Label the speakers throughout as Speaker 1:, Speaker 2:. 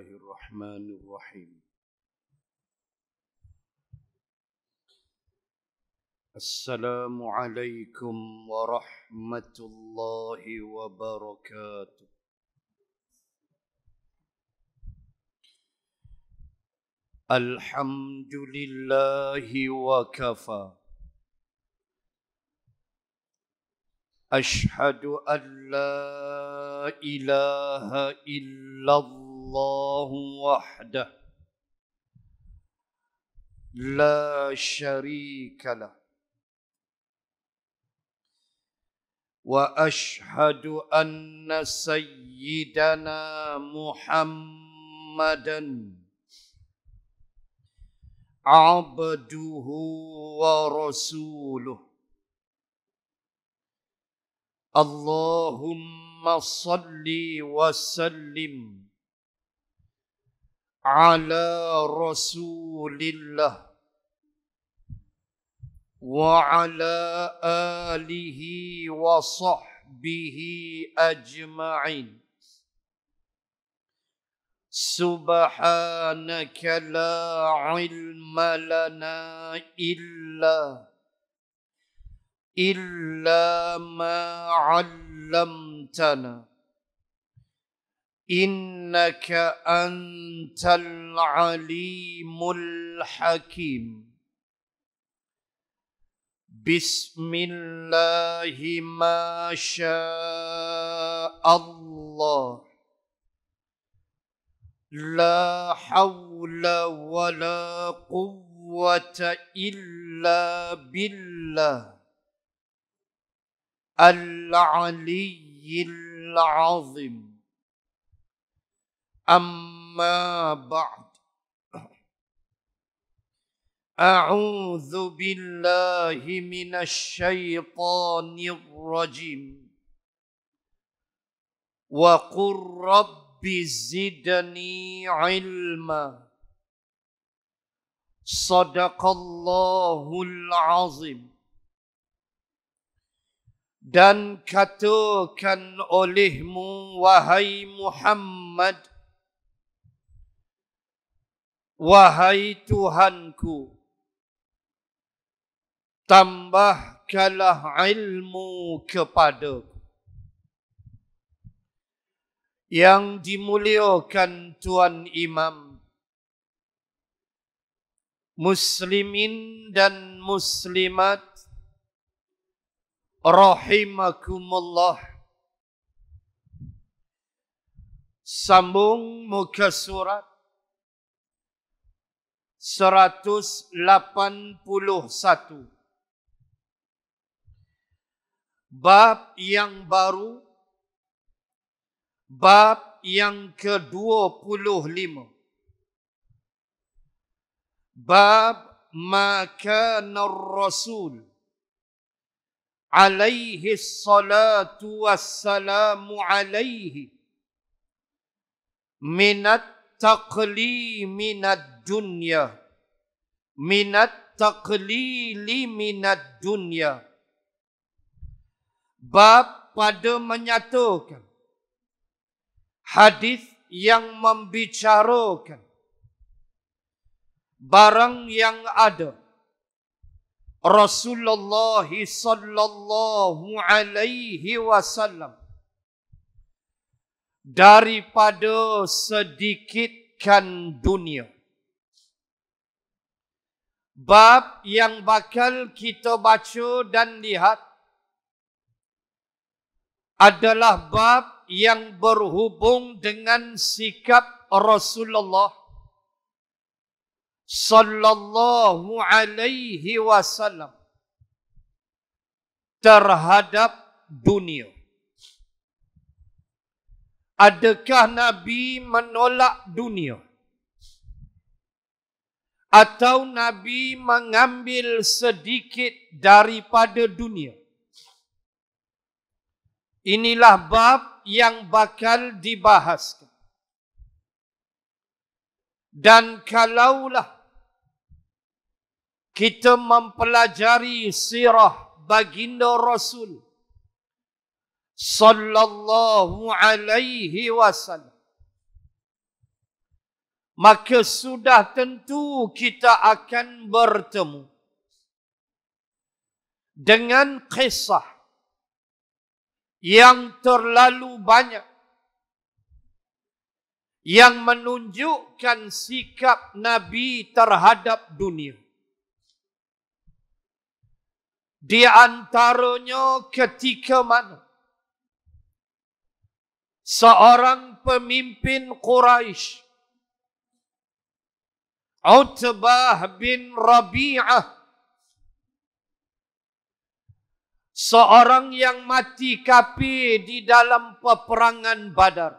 Speaker 1: الله الرحمن الرحيم. السلام عليكم ورحمة الله وبركاته. الحمد لله وكفى. أشهد أن لا إله إلا الله وحده لا شريك له، وأشهد أن سيدنا محمدا عبده ورسوله. اللهم صل وسلم على رسول الله وعلى آله وصحبه أجمعين. سبحانك لا علم لنا إلا ما علمتنا، إنك أنت العليم الحكيم. بسم الله ما شاء الله، لا حول ولا قوة إلا بالله العلي العظيم. أما بعد، أعوذ بالله من الشيطان الرجيم. وقل رب زدني علما. صدق الله العظيم. Dan katakan olehmu, wahai Muhammad, wahai Tuhanku, tambahkanlah ilmu kepadaku. Yang dimuliakan Tuan Imam, muslimin dan muslimat rahimakumullah. Sambung muka surat 181. Bab yang baru, bab yang ke-25. Bab ma kana ar-rasul alaihi salatu wassalamu alaihi minat taqlili minad dunya, minat taqlili minad dunya. Bab pada menyatakan hadis yang membicarakan barang yang ada Rasulullah sallallahu alaihi wasallam daripada sedikitkan dunia. Bab yang bakal kita baca dan lihat adalah bab yang berhubung dengan sikap Rasulullah sallallahu alaihi wasallam terhadap dunia. Adakah Nabi menolak dunia? Atau Nabi mengambil sedikit daripada dunia? Inilah bab yang bakal dibahaskan. Dan kalaulah kita mempelajari sirah baginda Rasul sallallahu alaihi wasallam, maka sudah tentu kita akan bertemu dengan kisah yang terlalu banyak yang menunjukkan sikap Nabi terhadap dunia. Di antaranya ketika mana seorang pemimpin Quraisy, Utbah bin Rabi'ah, seorang yang mati kafir di dalam peperangan Badar,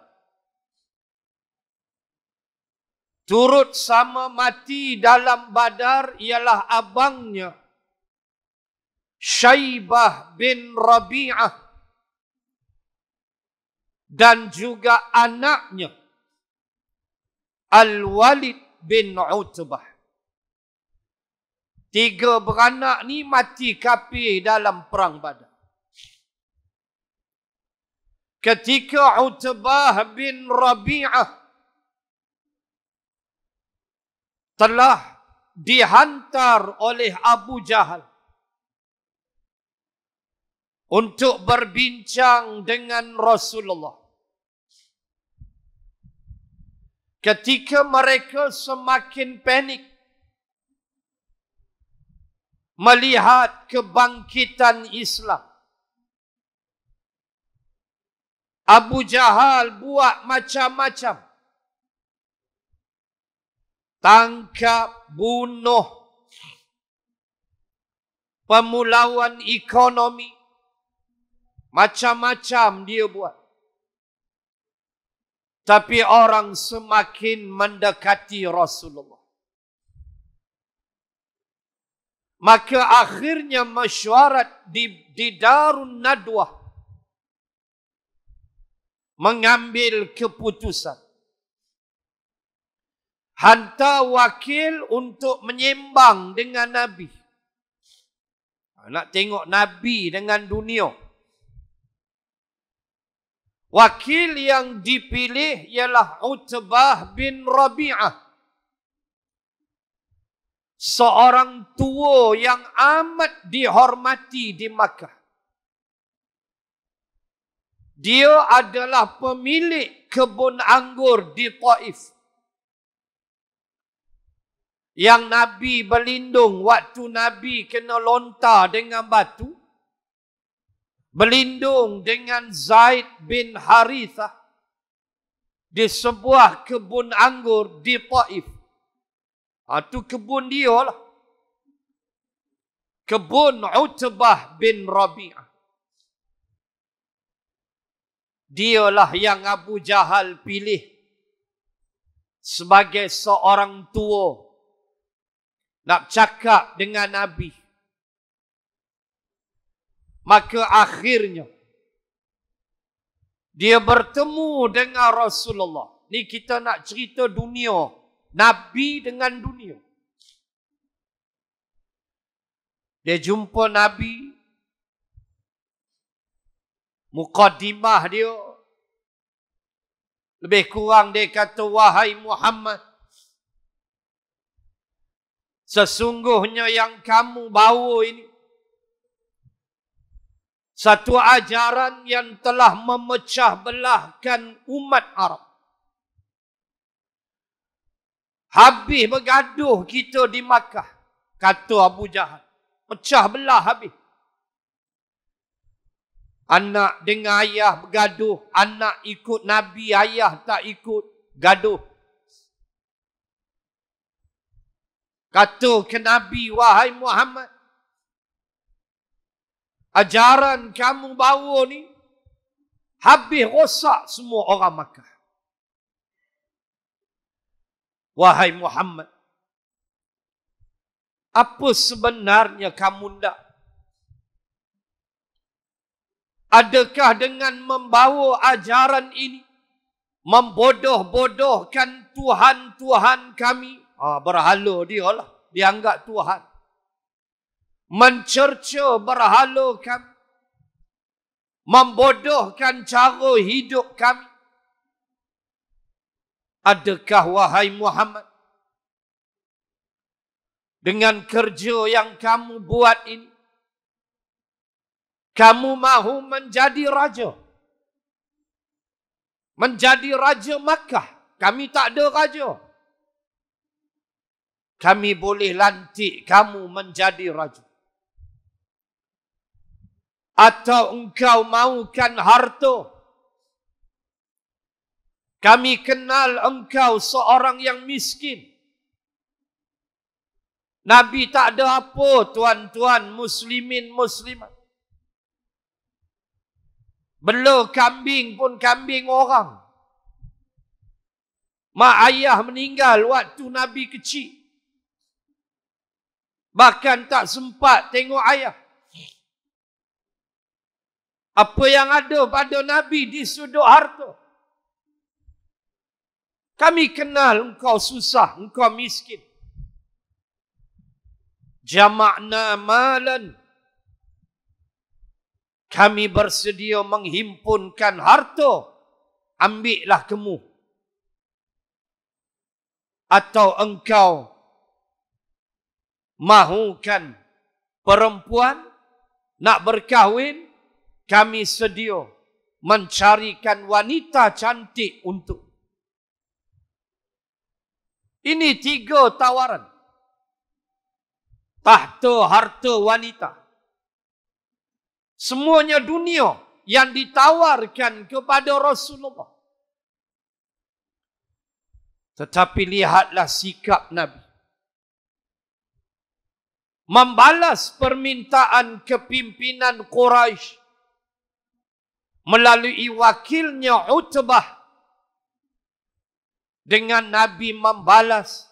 Speaker 1: turut sama mati dalam Badar ialah abangnya Syaibah bin Rabi'ah dan juga anaknya Al-Walid bin Utbah. 3 beranak ni mati kafir dalam perang Badar. Ketika Utbah bin Rabi'ah telah dihantar oleh Abu Jahal untuk berbincang dengan Rasulullah. Ketika mereka semakin panik melihat kebangkitan Islam, Abu Jahal buat macam-macam. Tangkap, bunuh, pemulauan ekonomi, macam-macam dia buat. Tapi orang semakin mendekati Rasulullah. Maka akhirnya mesyuarat di Darun Nadwah mengambil keputusan. Hantar wakil untuk menyembang dengan Nabi. Nak tengok Nabi dengan dunia. Wakil yang dipilih ialah Utbah bin Rabi'ah. Seorang tua yang amat dihormati di Makkah. Dia adalah pemilik kebun anggur di Taif. Yang Nabi berlindung waktu Nabi kena lontar dengan batu. Berlindung dengan Zaid bin Harithah di sebuah kebun anggur di Taif. Itu kebun dia lah. Kebun Utbah bin Rabi'ah. Dialah yang Abu Jahal pilih sebagai seorang tua nak cakap dengan Nabi. Maka akhirnya dia bertemu dengan Rasulullah. Ni kita nak cerita dunia. Nabi dengan dunia. Dia jumpa Nabi. Muqaddimah dia. Lebih kurang dia kata, wahai Muhammad, sesungguhnya yang kamu bawa ini satu ajaran yang telah memecah belahkan umat Arab. Habis bergaduh kita di Makkah, kata Abu Jahal. Pecah belah habis. Anak dengan ayah bergaduh. Anak ikut Nabi, ayah tak ikut. Gaduh. Kata ke Nabi, wahai Muhammad, ajaran kamu bawa ni habis rosak semua orang Makkah. Wahai Muhammad, apa sebenarnya kamu nak? Adakah dengan membawa ajaran ini membodoh-bodohkan Tuhan-Tuhan kami? Berhala dia lah. Dianggap Tuhan. Mencerca berhala kami. Membodohkan cara hidup kami. Adakah wahai Muhammad, dengan kerja yang kamu buat ini, kamu mahu menjadi raja? Menjadi raja Makkah. Kami tak ada raja. Kami boleh lantik kamu menjadi raja. Atau engkau mahukan harta? Kami kenal engkau seorang yang miskin. Nabi tak ada apa, tuan-tuan muslimin muslimat. Bela kambing pun kambing orang. Mak ayah meninggal waktu Nabi kecil. Bahkan tak sempat tengok ayah. Apa yang ada pada Nabi di sudut harta? Kami kenal engkau susah, engkau miskin. Jama'na malan. Kami bersedia menghimpunkan harta. Ambillah kamu. Atau engkau mahukan perempuan nak berkahwin, kami sedia mencarikan wanita cantik untuk. Ini 3 tawaran. Tahta harta wanita. Semuanya dunia yang ditawarkan kepada Rasulullah. Tetapi lihatlah sikap Nabi. Membalas permintaan kepimpinan Quraisy melalui wakilnya Utbah. Dengan Nabi membalas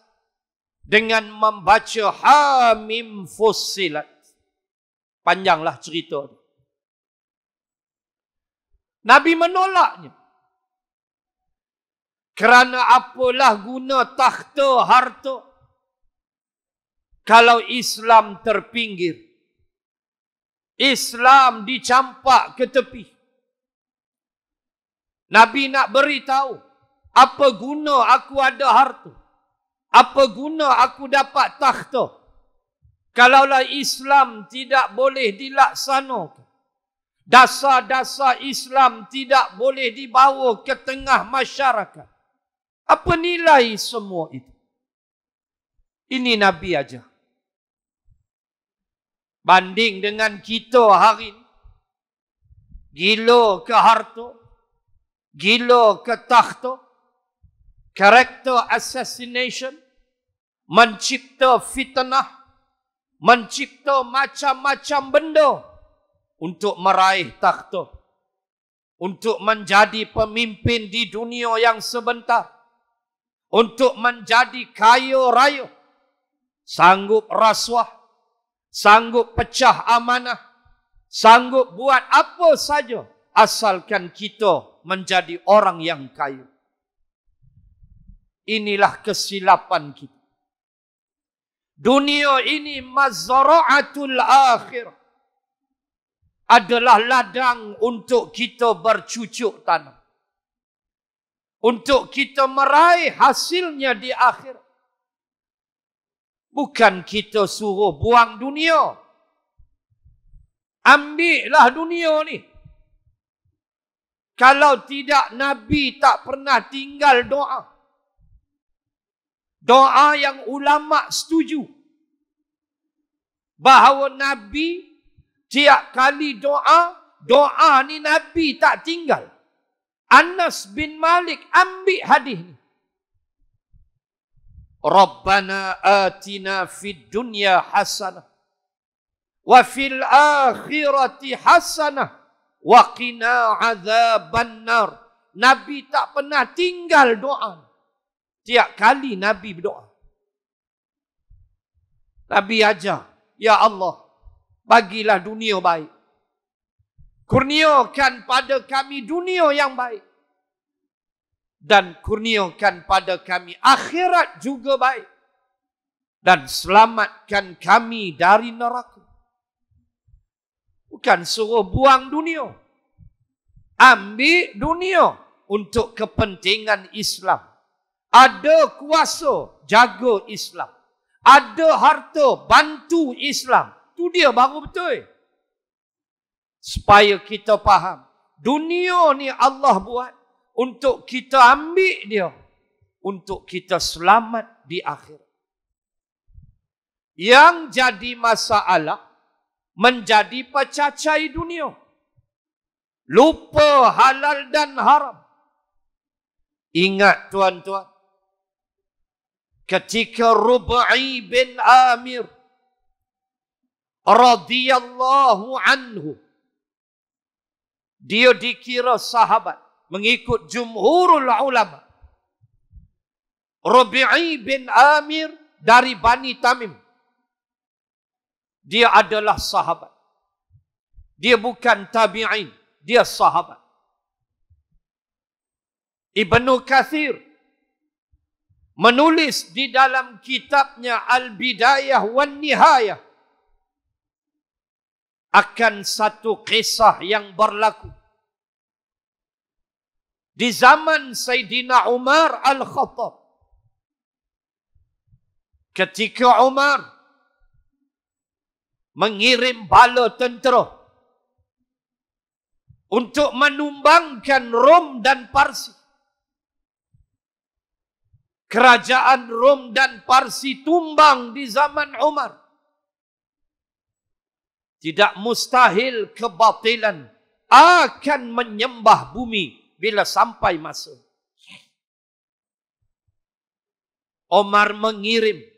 Speaker 1: dengan membaca Hamim Fussilat. Panjanglah cerita. Nabi menolaknya. Kerana apalah guna takhta harta kalau Islam terpinggir. Islam dicampak ke tepi. Nabi nak beritahu, apa guna aku ada harta? Apa guna aku dapat takhta? Kalaulah Islam tidak boleh dilaksanakan. Dasar-dasar Islam tidak boleh dibawa ke tengah masyarakat. Apa nilai semua itu? Ini Nabi aja. Banding dengan kita hari ini. Gila ke harta. Gila ke takhta. Character assassination. Mencipta fitnah. Mencipta macam-macam benda. Untuk meraih takhta. Untuk menjadi pemimpin di dunia yang sebentar. Untuk menjadi kaya raya. Sanggup rasuah. Sanggup pecah amanah. Sanggup buat apa saja. Asalkan kita menjadi orang yang kaya. Inilah kesilapan kita. Dunia ini mazra'atul akhir. Adalah ladang untuk kita bercucuk tanam. Untuk kita meraih hasilnya di akhir. Bukan kita suruh buang dunia. Ambillah dunia ni. Kalau tidak, Nabi tak pernah tinggal doa. Doa yang ulama setuju. Bahawa Nabi tiap kali doa, doa ni Nabi tak tinggal. Anas bin Malik ambil hadis ni. Rabbana atina fid dunya hasanah. Wa fil akhirati hasanah. Wa qina azaban nar. Nabi tak pernah tinggal doa. Tiap kali Nabi berdoa. Nabi ajar, ya Allah, bagilah dunia baik. Kurniakan pada kami dunia yang baik. Dan kurniakan pada kami akhirat juga baik. Dan selamatkan kami dari neraka. Bukan suruh buang dunia. Ambil dunia untuk kepentingan Islam. ada kuasa, jaga Islam. Ada harta, bantu Islam. Itu dia baru betul. Supaya kita faham. Dunia ni Allah buat untuk kita ambil dia. Untuk kita selamat di akhir. Yang jadi masalah, menjadi pecacai dunia. Lupa halal dan haram. Ingat tuan-tuan. Ketika Rub'i bin Amir radhiyallahu anhu, dia dikira sahabat mengikut jumhurul ulama. Rub'i bin Amir dari Bani Tamim. Dia adalah sahabat. Dia bukan tabi'in, dia sahabat. Ibnu Katsir menulis di dalam kitabnya Al-Bidayah wan Nihayah akan satu kisah yang berlaku di zaman Sayyidina Umar Al-Khattab. Ketika Umar mengirim bala tentera untuk menumbangkan Rom dan Parsi. Kerajaan Rom dan Parsi tumbang di zaman Umar. Tidak mustahil kebatilan akan menyembah bumi bila sampai masa. Umar mengirim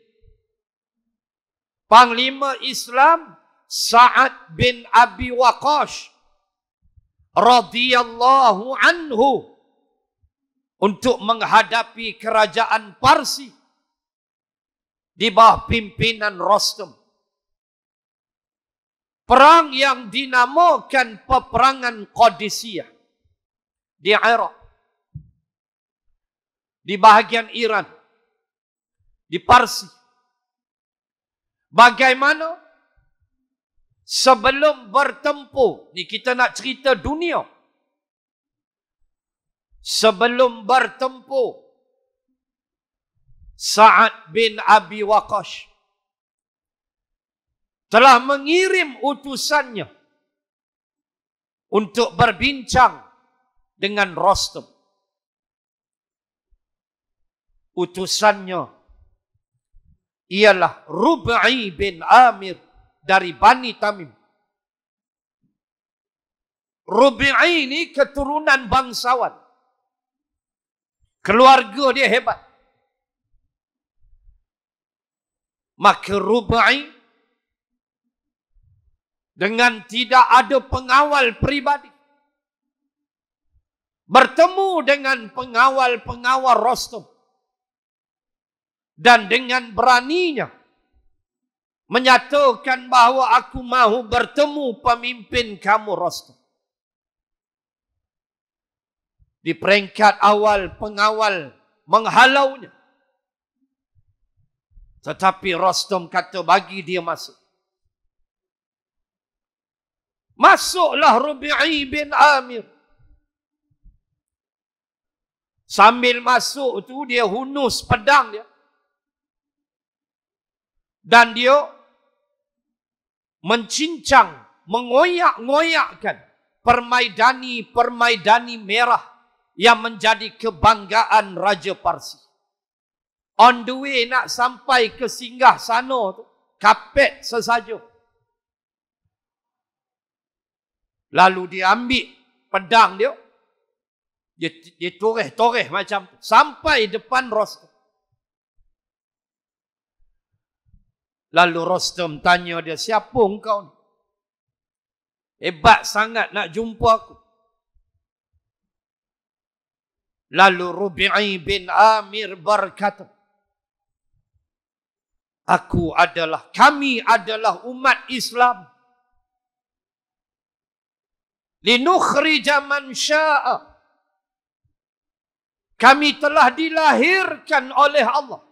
Speaker 1: Panglima Islam Sa'ad bin Abi Waqqas radhiyallahu anhu untuk menghadapi kerajaan Parsi di bawah pimpinan Rostam. Perang yang dinamakan peperangan Qadisiyah di Iraq, di bahagian Iran, di Parsi. Bagaimana sebelum bertempur, ni kita nak cerita dunia. Sebelum bertempur, Sa'ad bin Abi Waqqas telah mengirim utusannya untuk berbincang dengan Rostam. Utusannya ialah Rub'i bin Amir dari Bani Tamim. Rub'i ini keturunan bangsawan. Keluarga dia hebat. Maka Rub'i dengan tidak ada pengawal pribadi bertemu dengan pengawal-pengawal Rostam. Dan dengan beraninya menyatakan bahawa aku mahu bertemu pemimpin kamu Rostam. Di peringkat awal pengawal menghalaunya. Tetapi Rostam kata bagi dia masuk. Masuklah Rub'i bin Amir. Sambil masuk tu dia hunus pedang dia. Dan dia mencincang, mengoyak-ngoyakkan permaidani merah yang menjadi kebanggaan Raja Parsi. On the way nak sampai ke singgah sana tu, kapet sesaja. Lalu dia ambil pedang dia, dia toreh macam tu, sampai depan Rostam. Lalu Rostam tanya dia, siapa engkau ni? Hebat sangat nak jumpa aku. Lalu Rub'i bin Amir berkata, kami adalah umat Islam. Linukhrija man sya'a. Kami telah dilahirkan oleh Allah.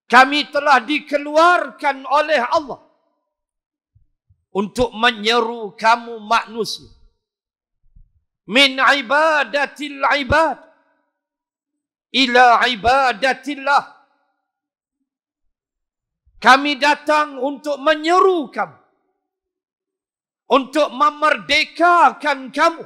Speaker 1: Kami telah dikeluarkan oleh Allah untuk menyeru kamu manusia min ibadatil ibad ila ibadatillah. Kami datang untuk menyeru kamu, untuk memerdekakan kamu,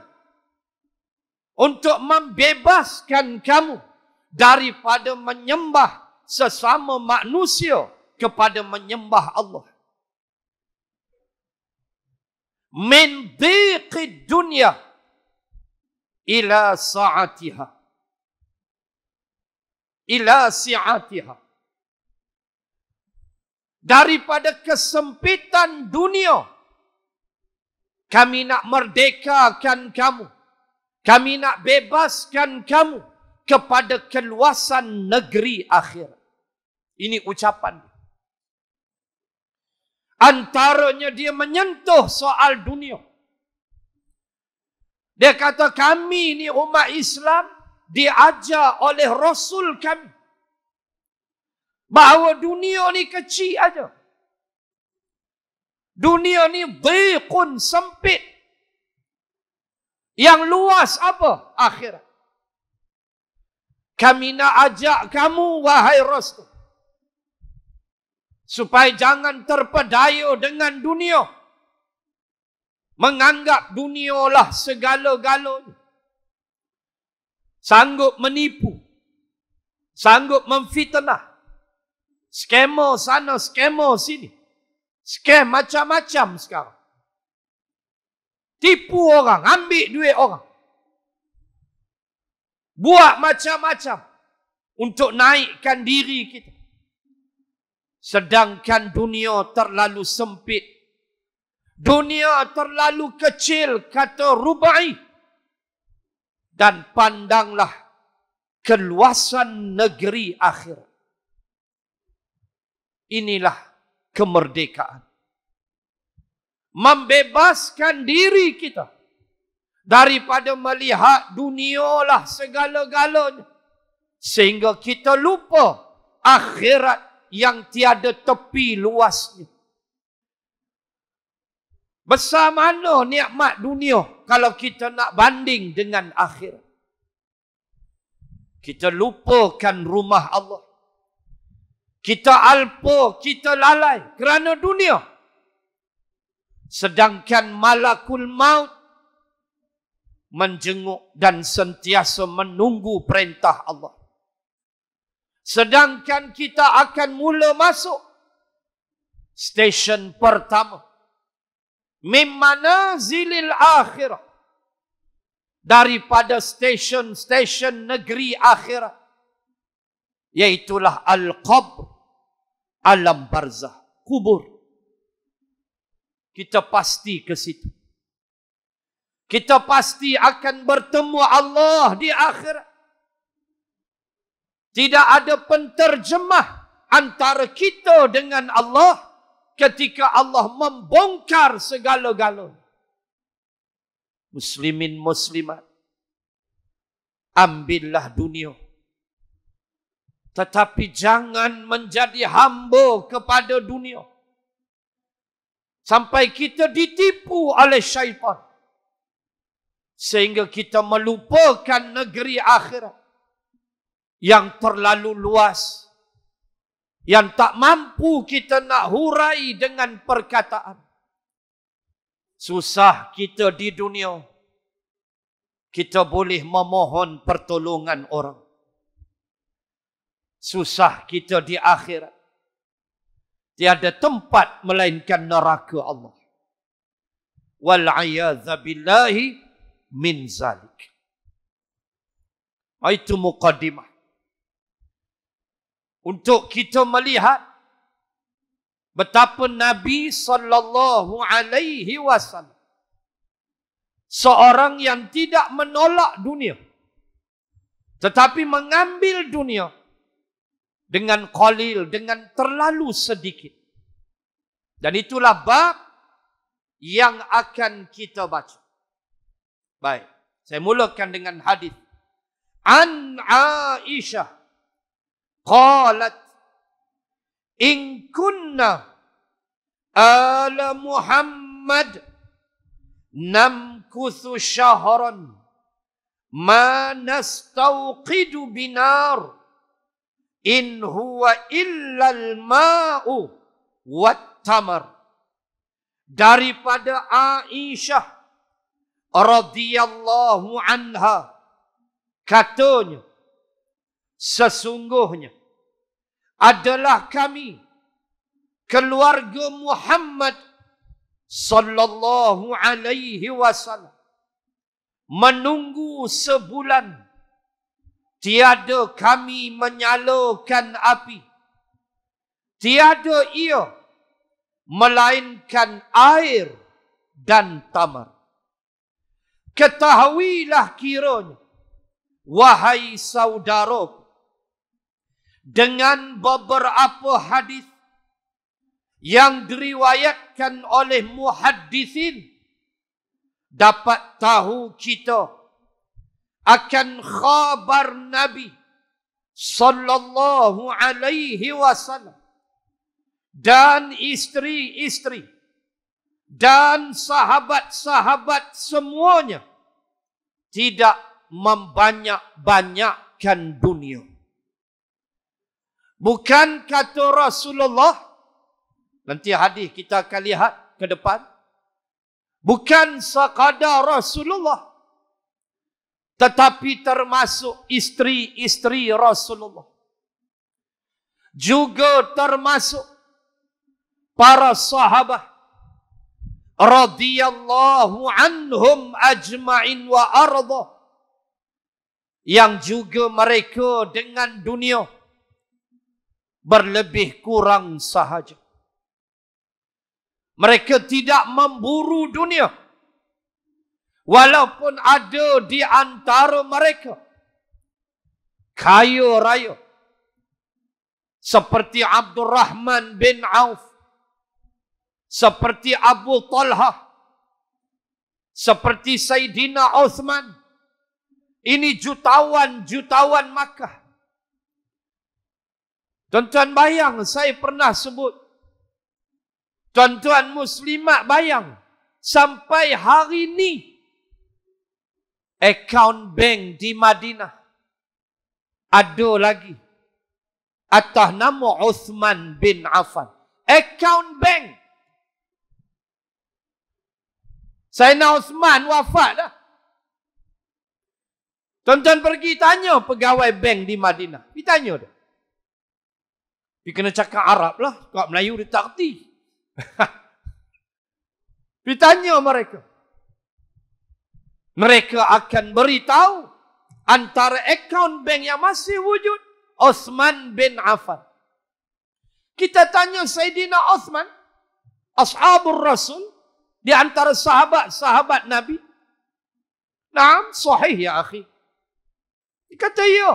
Speaker 1: untuk membebaskan kamu daripada menyembah sesama manusia kepada menyembah Allah. Min dhiqid dunya ila sa'atiha. Ila si'atiha. Daripada kesempitan dunia, kami nak merdekakan kamu. Kami nak bebaskan kamu kepada keluasan negeri akhirat. Ini ucapan. Antaranya dia menyentuh soal dunia. Dia kata kami ni umat Islam diajar oleh Rasul kami bahawa dunia ni kecil aja. Dunia ni dhiqun, sempit. Yang luas apa? Akhirat. Kami nak ajak kamu, wahai Rasul, supaya jangan terpedaya dengan dunia. Menganggap dunia lah segala-galanya. Sanggup menipu. Sanggup memfitnah. Skema sana, skema sini. Scam macam-macam sekarang. Tipu orang, ambil duit orang. Buat macam-macam untuk naikkan diri kita. Sedangkan dunia terlalu sempit. Dunia terlalu kecil, kata Rubai. Dan pandanglah keluasan negeri akhirat. Inilah kemerdekaan. Membebaskan diri kita daripada melihat dunia lah segala-galanya. Sehingga kita lupa akhirat yang tiada tepi luasnya. Besar mana nikmat dunia kalau kita nak banding dengan akhirat. Kita lupakan rumah Allah. Kita alpa, kita lalai kerana dunia. Sedangkan malakul maut menjenguk dan sentiasa menunggu perintah Allah. Sedangkan kita akan mula masuk stesen pertama. Min manazilil akhirah. Daripada stesen-stesen negeri akhirat. Iaitulah al-qabr. Alam barzah. Kubur. Kita pasti ke situ. Kita pasti akan bertemu Allah di akhirat. Tidak ada penterjemah antara kita dengan Allah ketika Allah membongkar segala-galanya. Muslimin muslimat, ambillah dunia. Tetapi jangan menjadi hamba kepada dunia. Sampai kita ditipu oleh syaitan. Sehingga kita melupakan negeri akhirat. Yang terlalu luas. Yang tak mampu kita nak hurai dengan perkataan. Susah kita di dunia. Kita boleh memohon pertolongan orang. Susah kita di akhirat. Tiada tempat melainkan neraka Allah. Wal'iyadza billahi min zalik. Itu muqaddimah. Untuk kita melihat betapa Nabi sallallahu alaihi wasallam seorang yang tidak menolak dunia, tetapi mengambil dunia dengan qalil, dengan terlalu sedikit. Dan itulah bab yang akan kita baca. Baik, saya mulakan dengan hadis. An Aisyah qalat in kunna ala Muhammad namkuthu syahran ma nastauqidu binar in huwa illal ma'u wat tamar. Daripada Aisyah radhiyallahu anha, katanya, sesungguhnya adalah kami keluarga Muhammad sallallahu alaihi wasallam menunggu sebulan tiada kami menyalakan api, tiada ia melainkan air dan tamar. Ketahuilah kiranya, wahai saudaraku, dengan beberapa hadis yang diriwayatkan oleh muhaddisin, dapat tahu kita akan khabar Nabi sallallahu alaihi wasallam dan istri-istri dan sahabat-sahabat semuanya tidak membanyak-banyakkan dunia. Bukan kata Rasulullah, nanti hadis kita akan lihat ke depan, bukan sekadar Rasulullah, tetapi termasuk istri-istri Rasulullah, juga termasuk para sahabat radhiyallahu anhum ajma'in wa arda, yang juga mereka dengan dunia berlebih kurang sahaja. Mereka tidak memburu dunia, walaupun ada di antara mereka kaya raya seperti Abdurrahman bin Auf, seperti Abu Talha, seperti Sayyidina Uthman. Ini jutawan-jutawan Makkah. Tuan-tuan bayang, saya pernah sebut, tuan-tuan muslimat bayang, sampai hari ini akaun bank di Madinah ada lagi atas nama Uthman bin Affan. Akaun bank. Sayyidina Uthman wafat dah. Tuan-tuan pergi tanya pegawai bank di Madinah. Pergi tanya dia. Dia kena cakap Arab lah. Kalau Melayu dia tak kerti. Pergi tanya mereka. Mereka akan beritahu antara akaun bank yang masih wujud, Uthman bin Affan. Kita tanya Sayyidina Uthman, Ashabul Rasul, di antara sahabat-sahabat Nabi. Naam, sahih ya akhi. Dia kata ya.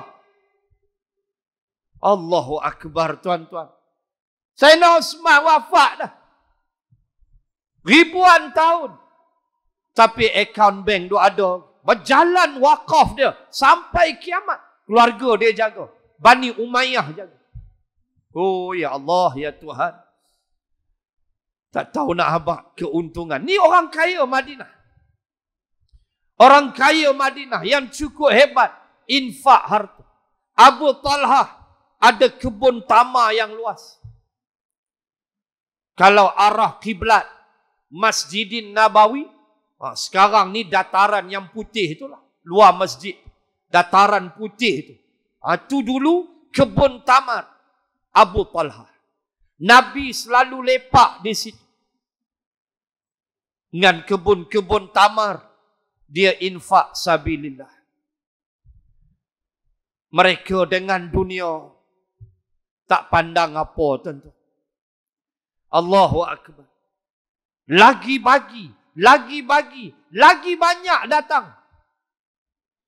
Speaker 1: Allahu Akbar tuan-tuan. Sayyidina Uthman wafat dah. Ribuan tahun. Tapi akaun bank tu ada. Berjalan wakaf dia. Sampai kiamat. Keluarga dia jaga. Bani Umayyah jaga. Oh ya Allah ya Tuhan. Tak tahu nak habaq keuntungan. Ni orang kaya Madinah. Orang kaya Madinah yang cukup hebat. Infak harta. Abu Talha ada kebun tamar yang luas. Kalau arah kiblat Masjidin Nabawi, sekarang ni dataran yang putih itulah. Luar masjid. Dataran putih itu. Itu dulu kebun tamar Abu Talha. Nabi selalu lepak di situ. Dengan kebun-kebun tamar, dia infak sabilillah. Mereka dengan dunia tak pandang apa tentu. Allahu Akbar. Lagi bagi, lagi bagi, lagi banyak datang.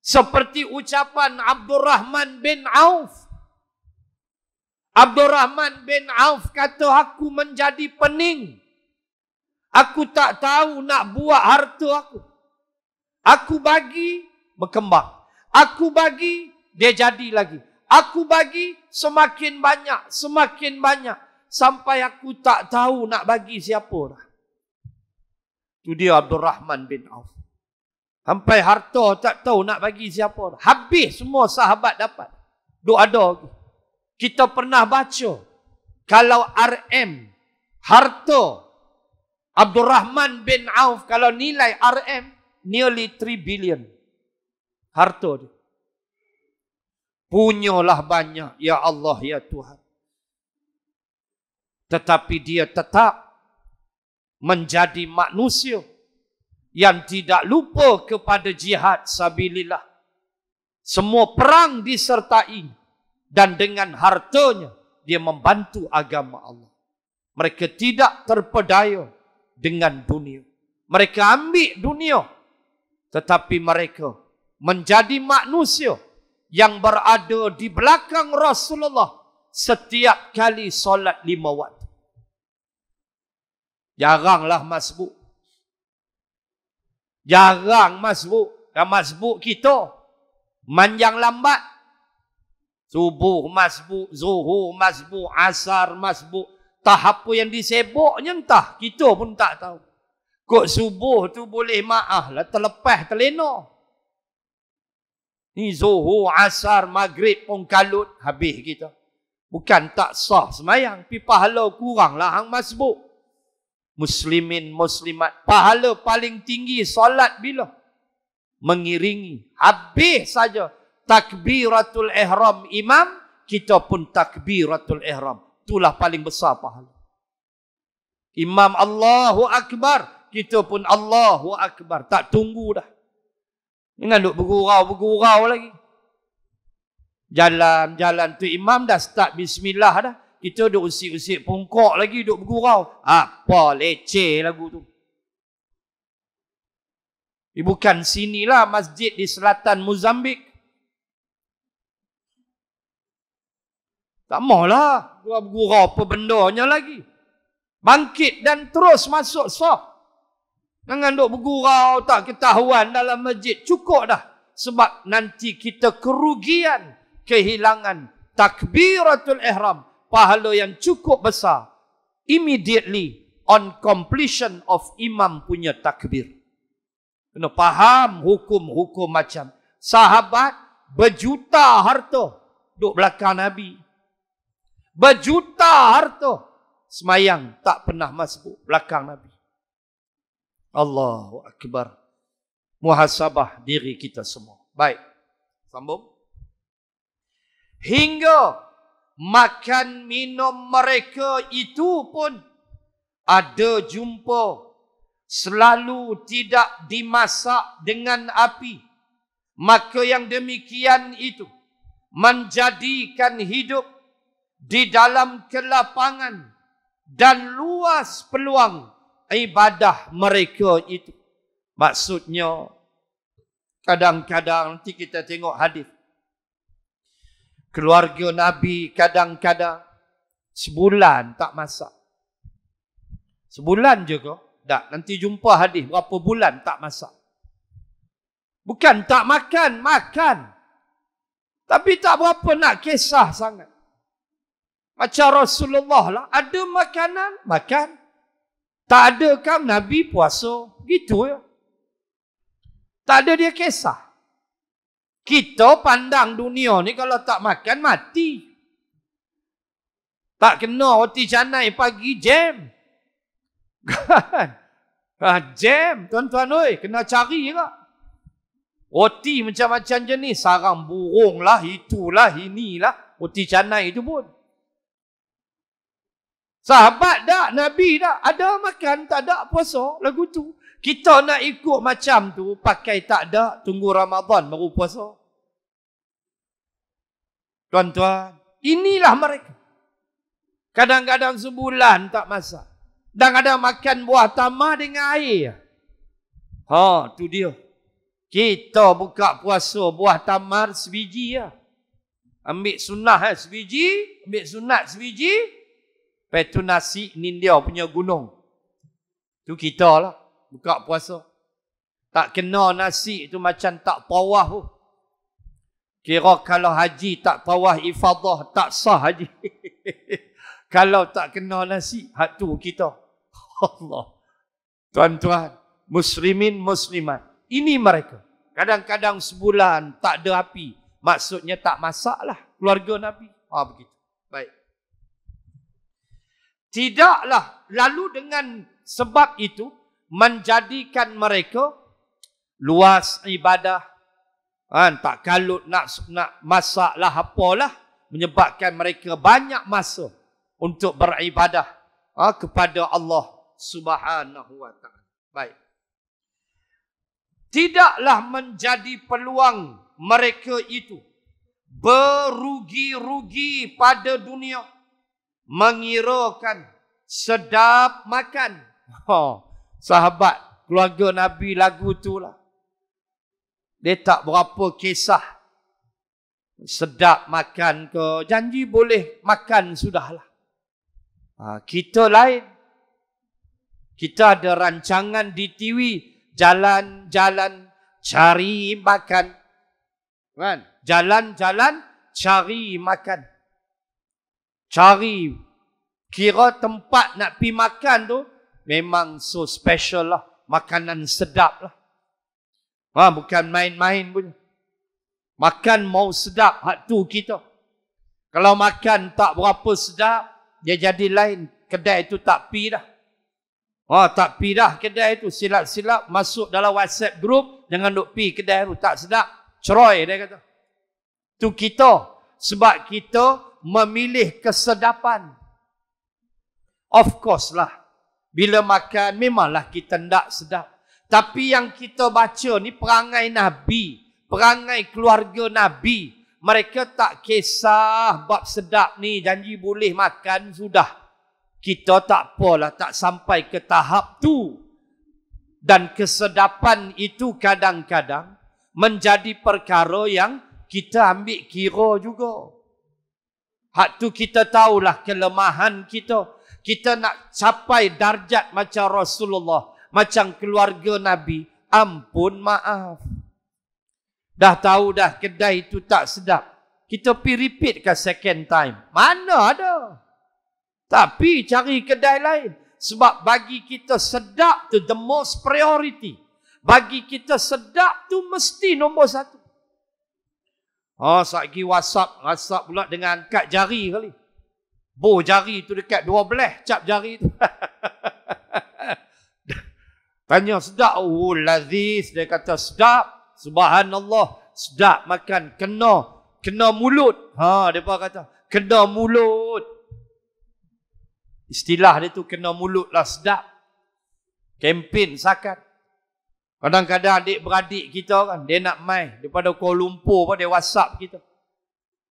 Speaker 1: Seperti ucapan Abdurrahman bin Auf. Abdurrahman bin Auf kata, aku menjadi pening. Aku tak tahu nak buat harta aku. Aku bagi, berkembang. Aku bagi, dia jadi lagi. Aku bagi, semakin banyak, semakin banyak. Sampai aku tak tahu nak bagi siapa dah. Itu dia Abdurrahman bin Auf. Sampai harta tak tahu nak bagi siapa. Habis semua sahabat dapat. Duk ada. Kita pernah baca. Kalau RM, harta Abdul Rahman bin Auf, kalau nilai RM, nearly 3 billion. Harta dia. Punyalah banyak, ya Allah, ya Tuhan. Tetapi dia tetap menjadi manusia yang tidak lupa kepada jihad sabilillah. Semua perang disertai dan dengan hartanya dia membantu agama Allah. Mereka tidak terpedaya dengan dunia. Mereka ambil dunia, tetapi mereka menjadi manusia yang berada di belakang Rasulullah setiap kali solat 5 waktu. Jaranglah masbuk. Jarang masbuk. Dan masbuk kita manjang lambat. Subuh masbuk, zuhur masbuk, asar masbuk. Tahap apa yang diseboknya entah. Kita pun tak tahu. Kok subuh tu boleh maaf lah, terlepas terlena. Ni zuhur, asar, maghrib pun kalut, habis kita. Bukan tak sah semayang, tapi pahala kuranglah hang masbuk. Muslimin, muslimat, pahala paling tinggi solat bila? Mengiringi. Habis saja takbiratul ihram imam, kita pun takbiratul ihram. Itulah paling besar pahala. Imam Allahu Akbar, kita pun Allahu Akbar. Tak tunggu dah. Jangan duk bergurau lagi. Jalan tu imam dah start bismillah dah. Kita duk usik-usik pungkok lagi, duk bergurau. Apa leceh lagu tu. Bukan sinilah masjid di selatan Mozambik. Tak maulah bergurau apa bendanya lagi. Bangkit dan terus masuk saf. Jangan duk bergurau tak ketahuan dalam masjid. Cukup dah. Sebab nanti kita kerugian, kehilangan takbiratul ihram. Pahala yang cukup besar. Immediately on completion of imam punya takbir. Kena faham hukum-hukum macam. Sahabat berjuta harta duk belakang Nabi. Berjuta harta. Semayang tak pernah masbuk belakang Nabi. Allahu Akbar. Muhasabah diri kita semua. Baik. Sambung. Hingga makan minum mereka itu pun ada jumpa. Selalu tidak dimasak dengan api. Maka yang demikian itu menjadikan hidup di dalam kelapangan dan luas peluang ibadah mereka itu. Maksudnya, kadang-kadang nanti kita tengok hadis. Keluarga Nabi kadang-kadang sebulan tak masak. Sebulan je ke? Tak, nanti jumpa hadis berapa bulan tak masak. Bukan tak makan, makan. Tapi tak berapa nak kisah sangat. Macam Rasulullah lah, ada makanan, makan. Tak ada kan Nabi puasa. Gitu ya. Tak ada dia kisah. Kita pandang dunia ni kalau tak makan, mati. Tak kena roti canai pagi, jam. Kan? Jam, tuan-tuan oi, kena cari ke? Roti macam-macam jenis, sarang burung lah, itulah, inilah. Roti canai itu pun. Sahabat tak, Nabi tak, ada makan, tak ada puasa, lagu tu. Kita nak ikut macam tu, pakai tak ada, tunggu Ramadan baru puasa. Tuan-tuan, inilah mereka. Kadang-kadang sebulan tak masak. Dan ada makan buah tamar dengan air. Tu dia. Kita buka puasa buah tamar sebiji ya. Ambil sunnah sebiji, ambil sunat sebiji. Lepas tu nasi ni dia punya gunung. Tu kita lah. Buka puasa. Tak kena nasi tu macam tak tawaf pun. Kira kalau haji tak tawaf ifadah, tak sah haji. Kalau tak kena nasi, hak tu kita. Allah. Tuan-tuan, muslimin, muslimat. Ini mereka. Kadang-kadang sebulan tak ada api. Maksudnya tak masaklah keluarga Nabi. Begitu. Baik. Tidaklah lalu dengan sebab itu menjadikan mereka luas ibadah. Tak kalut nak masaklah apalah, menyebabkan mereka banyak masa untuk beribadah kepada Allah Subhanahu wa taala. Baik. Tidaklah menjadi peluang mereka itu berugi-rugi pada dunia, mengirakan sedap makan. Sahabat keluarga Nabi lagu tu lah. Dia tak berapa kisah sedap makan ke, janji boleh makan sudahlah. Kita lain. Kita ada rancangan di TV, jalan-jalan cari makan. Kan? Jalan-jalan cari makan. Cari. Kira tempat nak pergi makan tu memang so special lah. Makanan sedap lah. Bukan main-main pun. Makan mau sedap, hak tu kita. Kalau makan tak berapa sedap, dia jadi lain. Kedai tu tak pi dah. Tak pi dah kedai tu. Silap-silap masuk dalam WhatsApp group, jangan duk pi kedai tu, tak sedap. Ceroy dia kata. Tu kita. Sebab kita memilih kesedapan. Of course lah. Bila makan, memanglah kita tak sedap. Tapi yang kita baca ni perangai Nabi. Perangai keluarga Nabi. Mereka tak kisah bab sedap ni. Janji boleh makan, sudah. Kita tak apalah, tak sampai ke tahap tu. Dan kesedapan itu kadang-kadang menjadi perkara yang kita ambil kira juga. Hak tu kita tahulah kelemahan kita. Kita nak capai darjat macam Rasulullah. Macam keluarga Nabi. Ampun maaf. Dah tahu dah kedai itu tak sedap. Kita pergi repeat ke second time. Mana ada. Tapi cari kedai lain. Sebab bagi kita sedap tu the most priority. Bagi kita sedap tu mesti nombor satu. Satgi WhatsApp pula dengan angkat jari kali. Jari tu dekat 12 cap jari tu. Tanya sedap. Laziz. Dia kata sedap. Subhanallah. Sedap makan. Kena mulut. Dia pun kata. Kena mulut. Istilah dia tu kena mulut lah sedap. Kempen sakat. Kadang-kadang adik-beradik kita kan. Dia nak main. Daripada Kuala Lumpur pun dia WhatsApp kita.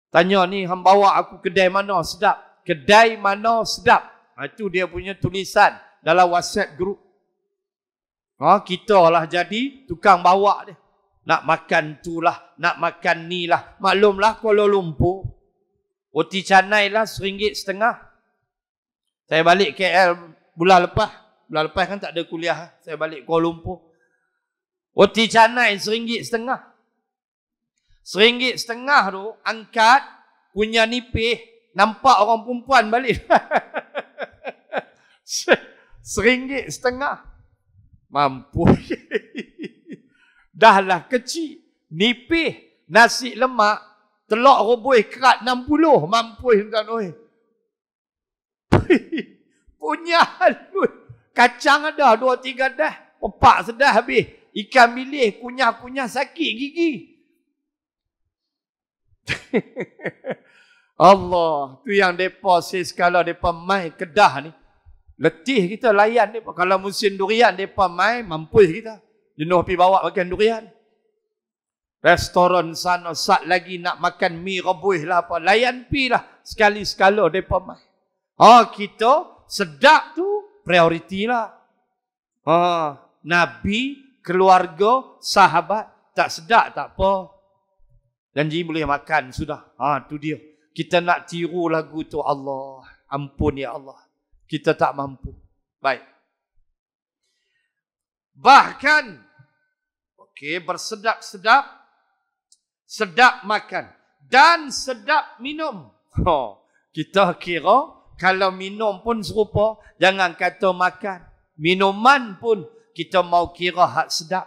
Speaker 1: Tanya ni. Hang bawa aku kedai mana sedap. Kedai mana sedap. Itu dia punya tulisan. Dalam WhatsApp group. Kita lah jadi tukang bawa dia. Nak makan tu lah. Nak makan ni lah. Maklumlah Kuala Lumpur. Roti canai lah RM1.50. Saya balik KL bulan lepas. Bulan lepas kan tak ada kuliah. Saya balik Kuala Lumpur. Roti canai RM1.50. RM1.50 tu angkat punya nipih. Nampak orang perempuan balik. RM1.50. Mampu. Dahlah kecil. Nipih. Nasi lemak. Telur rebus kerat 60. Mampu. Punya halus. Kacang ada 2-3 dah. Pepak sedah habis. Ikan milih. Kunyah-kunyah sakit gigi. Allah. Tu yang mereka kalau mereka main Kedah ni. Letih kita layan mereka. Kalau musim durian mereka main. Mampus kita. Jenuh pergi bawa makan durian. Restoran sana sat lagi nak makan mi rebus lah apa. Layan pi lah. Sekali-sekala mereka main. Kita sedap tu prioriti lah. Nabi, keluarga, sahabat. Tak sedap tak apa. Janji boleh makan sudah. Tu dia. Kita nak tiru lagu tu Allah. Ampun ya Allah. Kita tak mampu. Baik. Bahkan. Bersedap-sedap. Sedap makan. Dan sedap minum. Kita kira. Kalau minum pun serupa. Jangan kata makan. Minuman pun. Kita mau kira hak sedap.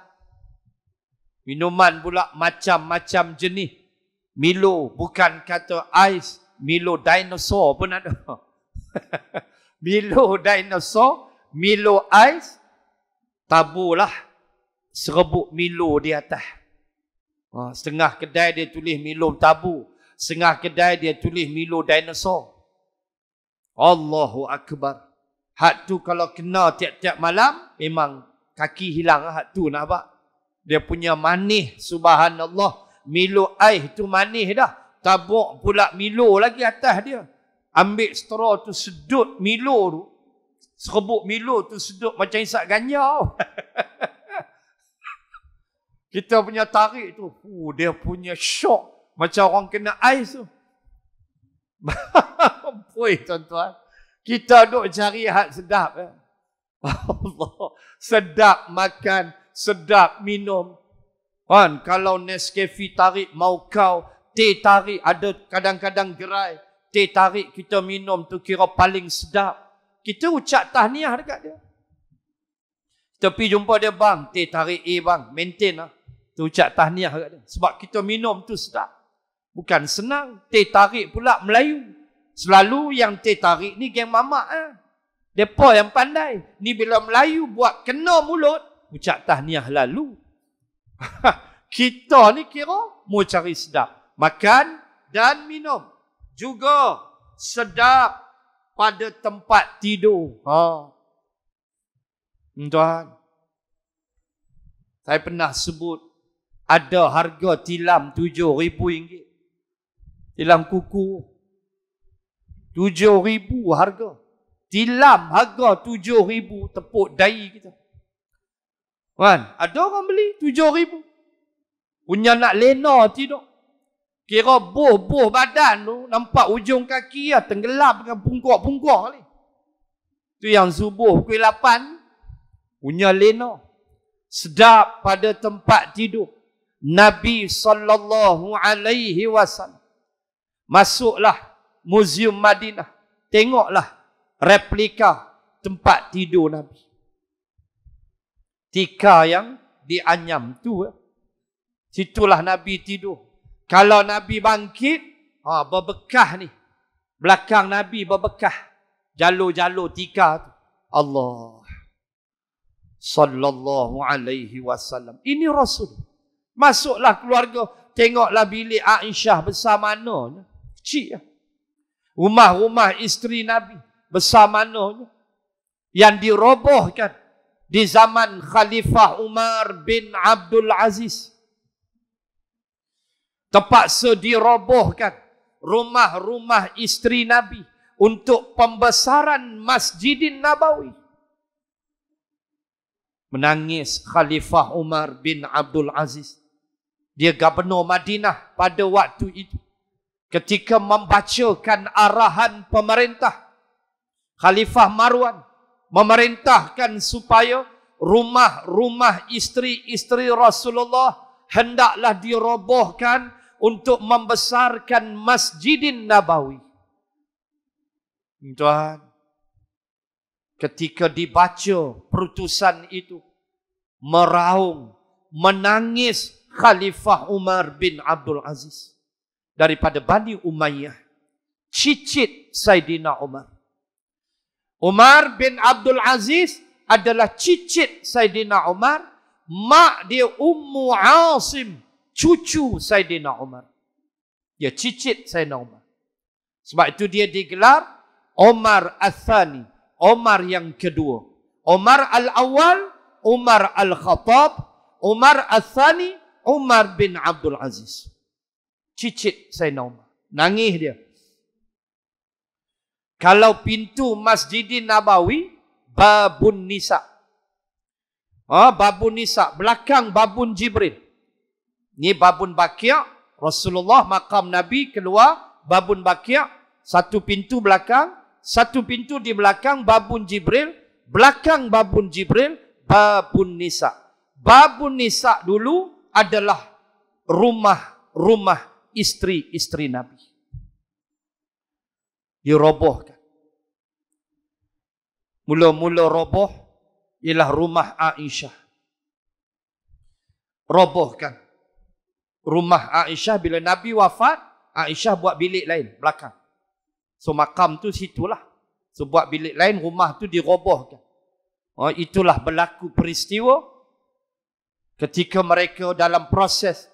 Speaker 1: Minuman pula macam-macam jenis. Milo bukan kata ais, Milo dinosaur pun ada. Milo dinosaur, Milo ais, taburlah serebuk Milo di atas. Setengah kedai dia tulis Milo tabur, setengah kedai dia tulis Milo dinosaur. Allahu Akbar. Hak tu kalau kena tiap-tiap malam, memang kaki hilang hak tu, nak nampak? Dia punya manis, subhanallah. Milo ais tu manis dah. Tabuk pula Milo lagi atas dia. Ambil straw tu sedut Milo tu. Serebuk Milo tu sedut macam isap ganja. Kita punya tarik tu, dia punya shock. Macam orang kena ais tu. Puih tuan-tuan. Kita duk cari hak sedap. Allah. Sedap makan, sedap minum. Kan, kalau Nescafe tarik mau kau, teh tarik ada kadang-kadang gerai. Teh tarik kita minum tu kira paling sedap. Kita ucap tahniah dekat dia. Kita pergi jumpa dia, bang, teh tarik bang, maintain lah. Kita ucap tahniah dekat dia. Sebab kita minum tu sedap. Bukan senang. Teh tarik pula Melayu. Selalu yang teh tarik ni geng mamak. Mereka yang pandai. Ni bila Melayu buat kena mulut, ucap tahniah lalu. Kita ni kira mau cari sedap. Makan dan minum. Juga sedap pada tempat tidur. Tuan, saya pernah sebut ada harga tilam RM7,000. Tilam kuku RM7,000 harga. Tilam harga RM7,000, tepuk dahi kita. Kan? Ada orang beli RM7,000. Punya nak lena tidur. Kira boh badan tu, nampak ujung kaki lah, tenggelam dengan pungkuk-pungkuk ni. Tu yang subuh pukul 8. Punya lena. Sedap pada tempat tidur. Nabi SAW masuklah Museum Madinah. Tengoklah replika tempat tidur Nabi. Tika yang dianyam tu. Situlah Nabi tidur. Kalau Nabi bangkit, berbekah ni. Belakang Nabi berbekah. Jalur-jalur tika tu. Allah. Sallallahu alaihi wasallam. Ini Rasul. Masuklah keluarga. Tengoklah bilik Aisyah besar mananya. Kecil. Rumah-rumah isteri Nabi besar mananya. Yang dirobohkan di zaman Khalifah Umar bin Abdul Aziz. Terpaksa dirobohkan rumah-rumah isteri Nabi untuk pembesaran Masjidin Nabawi. Menangis Khalifah Umar bin Abdul Aziz. Dia gubernur Madinah pada waktu itu. Ketika membacakan arahan pemerintah, Khalifah Marwan memerintahkan supaya rumah-rumah isteri-isteri Rasulullah hendaklah dirobohkan untuk membesarkan Masjidin Nabawi. Tuan, ketika dibaca perutusan itu, meraung, menangis Khalifah Umar bin Abdul Aziz daripada Bani Umayyah, cicit Saidina Umar. Umar bin Abdul Aziz adalah cicit Saidina Umar. Mak dia Ummu Asim, cucu Saidina Umar. Dia cicit Saidina Umar. Sebab itu dia digelar Umar Al-Thani, Umar yang kedua. Umar Al-Awwal, Umar Al-Khattab, Umar Al-Thani, Umar bin Abdul Aziz. Cicit Saidina Umar. Nangis dia. Kalau pintu Masjidin Nabawi, Babun Nisa. Babun Nisa. Belakang Babun Jibril. Ini Babun Baqi'. Rasulullah, makam Nabi keluar. Babun Baqi'. Satu pintu belakang. Satu pintu di belakang Babun Jibril. Belakang Babun Jibril, Babun Nisa. Babun Nisa dulu adalah rumah isteri-isteri Nabi. Dirobohkan. Mula-mula roboh ialah rumah Aisyah. robohkan rumah Aisyah. Bila Nabi wafat, Aisyah buat bilik lain belakang. So makam tu situlah. So buat bilik lain, rumah tu dirobohkan. Itulah berlaku peristiwa ketika mereka dalam proses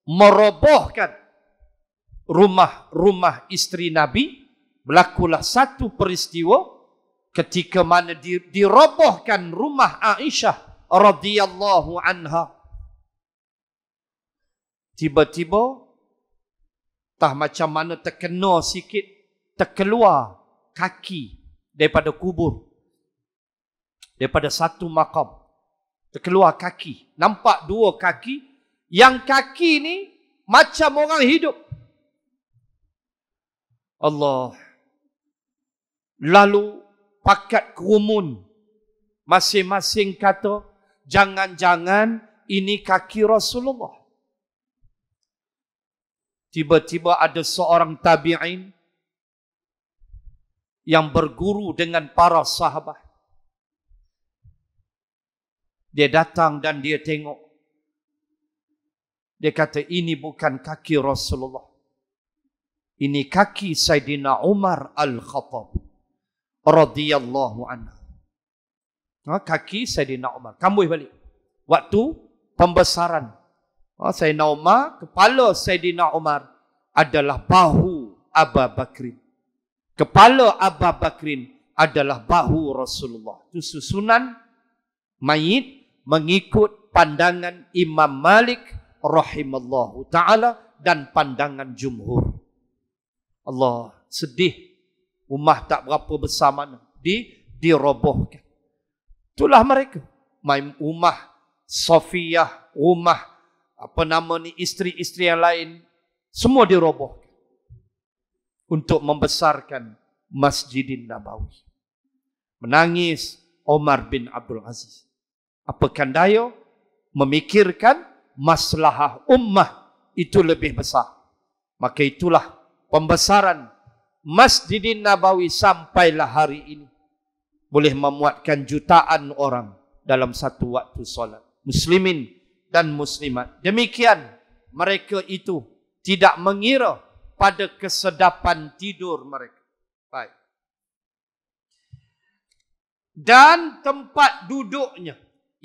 Speaker 1: merobohkan rumah isteri Nabi. Berlakulah satu peristiwa ketika mana dirobohkan rumah Aisyah radhiyallahu anha. Tiba-tiba tah macam mana terkena sikit, terkeluar kaki daripada kubur, daripada satu makam. Terkeluar kaki. Nampak dua kaki. Yang kaki ni macam orang hidup. Allah. Lalu pakat kerumun. Masing-masing kata, jangan-jangan ini kaki Rasulullah. Tiba-tiba ada seorang tabi'in yang berguru dengan para sahabat. Dia datang dan dia tengok. Dia kata, ini bukan kaki Rasulullah. Ini kaki Sayyidina Umar Al-Khattab radhiyallahu anhu. Kaki Sayyidina Umar. Kambuh balik. Waktu pembesaran. Sayyidina Umar, kepala Sayyidina Umar adalah bahu Abu Bakrin. Kepala Abu Bakrin adalah bahu Rasulullah. Itu susunan mayit mengikut pandangan Imam Malik rahimallahu ta'ala dan pandangan jumhur. Allah, sedih. Rumah tak berapa besar mana. Dirobohkan. Itulah mereka. Rumah Safiyah, rumah isteri-isteri yang lain, semua dirobohkan untuk membesarkan Masjidin Nabawi. Menangis Omar bin Abdul Aziz. Apakan daya memikirkan maslahah ummah itu lebih besar. Maka itulah pembesaran Masjidin Nabawi sampailah hari ini boleh memuatkan jutaan orang dalam satu waktu solat. Muslimin dan muslimat. Demikian mereka itu tidak mengira pada kesedapan tidur mereka. Baik. Dan tempat duduknya